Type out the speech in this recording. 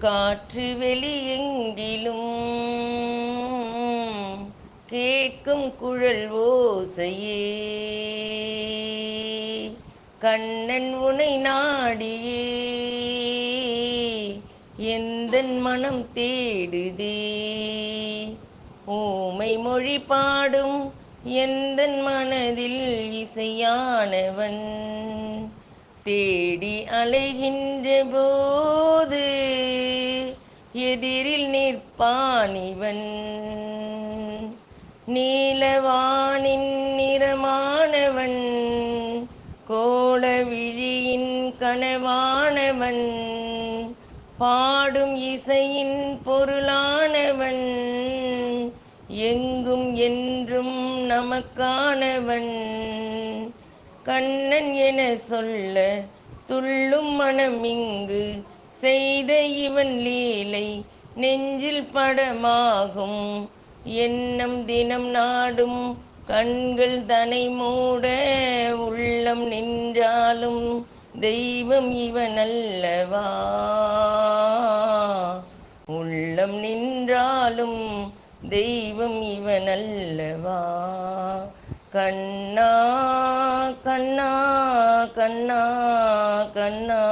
காற்று வெளியெங்கிலும் கேட்கும் குழல் ஓசையே, கண்ணன் உனை நாடியே எந்தன் மனம் தேடுதே. ஊமை மொழி பாடும் எந்தன் மனதில் இசையானவன், தேடி அலைகின்ற போது எதிரில் நிற்பானிவன். நீலவானின் நிறமானவன், கோல விழியின் கனவானவன், பாடும் இசையின் பொருளானவன், எங்கும் என்றும் நமக்கானவன். கண்ணன் என சொல்ல துள்ளும் மனம் இங்கு செய்த இவன் லீலை நெஞ்சில் படமாகும். எண்ணம் தினம் நாடும் கண்கள் தனை மூட உள்ளம் நின்றாலும் தெய்வம் இவன் அல்லவா. உள்ளம் நின்றாலும் தெய்வம் இவன் அல்லவா. கண்ணா கண்ணா கண்ணா கண்ணா.